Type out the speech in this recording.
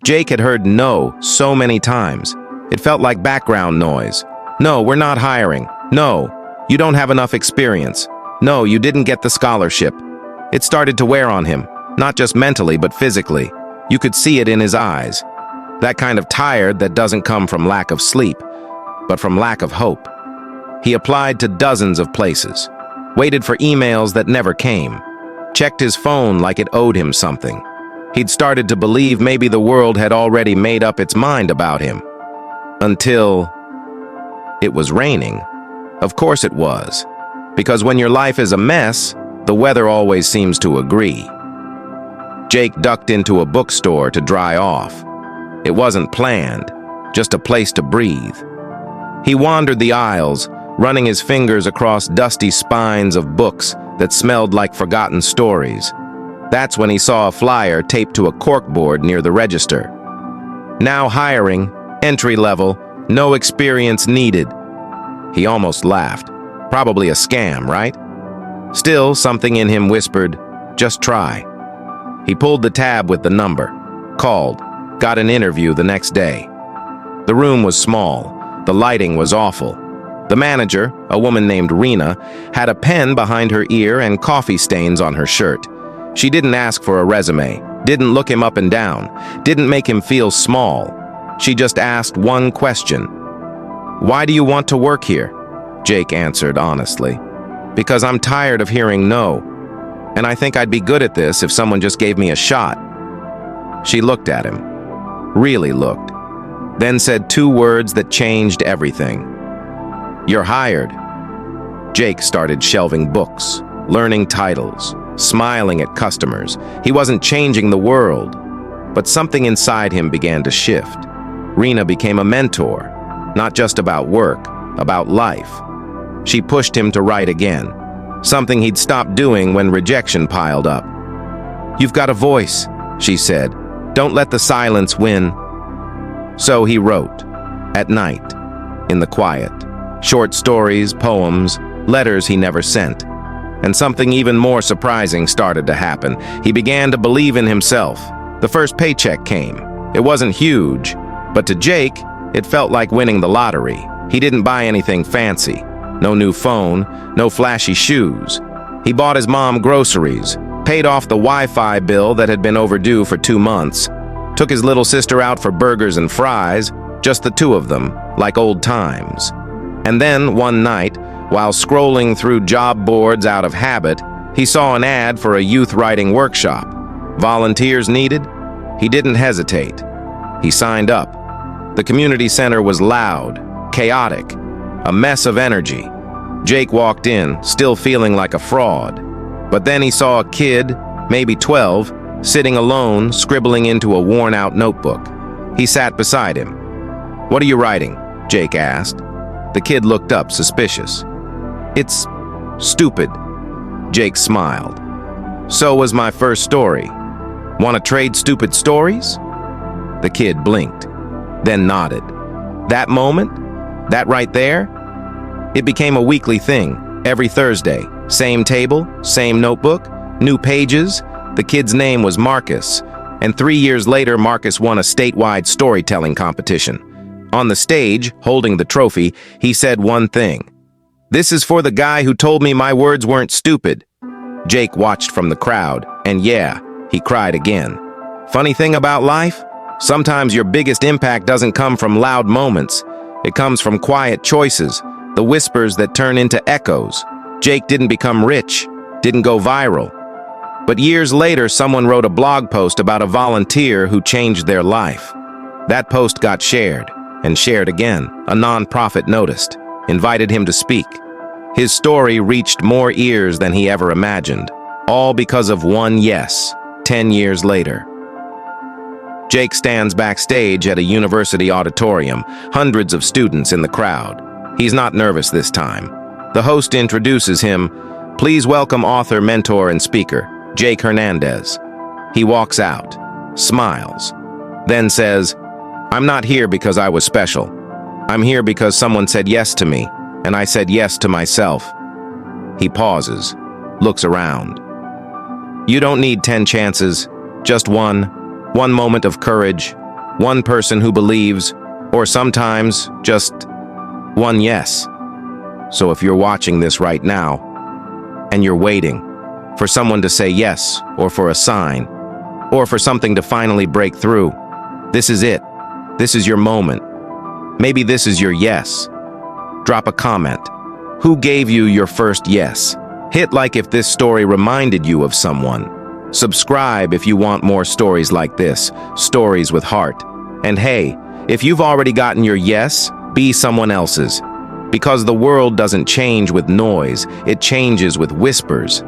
Jake had heard no so many times. It felt like background noise. No, we're not hiring. No, you don't have enough experience. No, you didn't get the scholarship. It started to wear on him, not just mentally, but physically. You could see it in his eyes. That kind of tired that doesn't come from lack of sleep, but from lack of hope. He applied to dozens of places, waited for emails that never came, checked his phone like it owed him something. He'd started to believe maybe the world had already made up its mind about him. Until it was raining. Of course it was, because when your life is a mess, the weather always seems to agree. Jake ducked into a bookstore to dry off. It wasn't planned, just a place to breathe. He wandered the aisles, running his fingers across dusty spines of books that smelled like forgotten stories. That's when he saw a flyer taped to a corkboard near the register. Now hiring, entry level, no experience needed. He almost laughed. Probably a scam, right? Still, something in him whispered, just try. He pulled the tab with the number, called, got an interview the next day. The room was small. The lighting was awful. The manager, a woman named Rena, had a pen behind her ear and coffee stains on her shirt. She didn't ask for a resume, didn't look him up and down, didn't make him feel small. She just asked one question. Why do you want to work here? Jake answered honestly. Because I'm tired of hearing no, and I think I'd be good at this if someone just gave me a shot. She looked at him, really looked, then said two words that changed everything. You're hired. Jake started shelving books, learning titles, smiling at customers. He wasn't changing the world, but something inside him began to shift. Rena became a mentor, not just about work, about life. She pushed him to write again, something he'd stopped doing when rejection piled up. You've got a voice, she said. Don't let the silence win. So he wrote, at night, in the quiet. Short stories, poems, letters he never sent. And something even more surprising started to happen. He began to believe in himself. The first paycheck came. It wasn't huge, but to Jake, it felt like winning the lottery. He didn't buy anything fancy. No new phone, no flashy shoes. He bought his mom groceries, paid off the Wi-Fi bill that had been overdue for 2 months, took his little sister out for burgers and fries, just the two of them, like old times. And then, one night, while scrolling through job boards out of habit, he saw an ad for a youth writing workshop. Volunteers needed? He didn't hesitate. He signed up. The community center was loud, chaotic, a mess of energy. Jake walked in, still feeling like a fraud. But then he saw a kid, maybe 12, sitting alone, scribbling into a worn-out notebook. He sat beside him. What are you writing? Jake asked. The kid looked up, suspicious. It's stupid. Jake smiled. So was my first story. Want to trade stupid stories? The kid blinked, then nodded. That moment? That right there? It became a weekly thing, every Thursday. Same table, same notebook, new pages. The kid's name was Marcus, and 3 years later, Marcus won a statewide storytelling competition. On the stage, holding the trophy, he said one thing. This is for the guy who told me my words weren't stupid. Jake watched from the crowd, and yeah, he cried again. Funny thing about life? Sometimes your biggest impact doesn't come from loud moments. It comes from quiet choices, the whispers that turn into echoes. Jake didn't become rich, didn't go viral. But years later, someone wrote a blog post about a volunteer who changed their life. That post got shared, and shared again. A nonprofit noticed, invited him to speak. His story reached more ears than he ever imagined, all because of one yes, 10 years later. Jake stands backstage at a university auditorium, hundreds of students in the crowd. He's not nervous this time. The host introduces him. Please welcome author, mentor, and speaker, Jake Hernandez. He walks out, smiles, then says, I'm not here because I was special. I'm here because someone said yes to me, and I said yes to myself. He pauses, looks around. You don't need 10 chances, just one moment of courage, One person who believes, or sometimes just one yes. So if you're watching this right now, and you're waiting for someone to say yes, or for a sign, or for something to finally break through, this is it. This is your moment. Maybe this is your yes. Drop a comment. Who gave you your first yes? Hit like if this story reminded you of someone. Subscribe if you want more stories like this, stories with heart. And hey, if you've already gotten your yes, be someone else's. Because the world doesn't change with noise, it changes with whispers.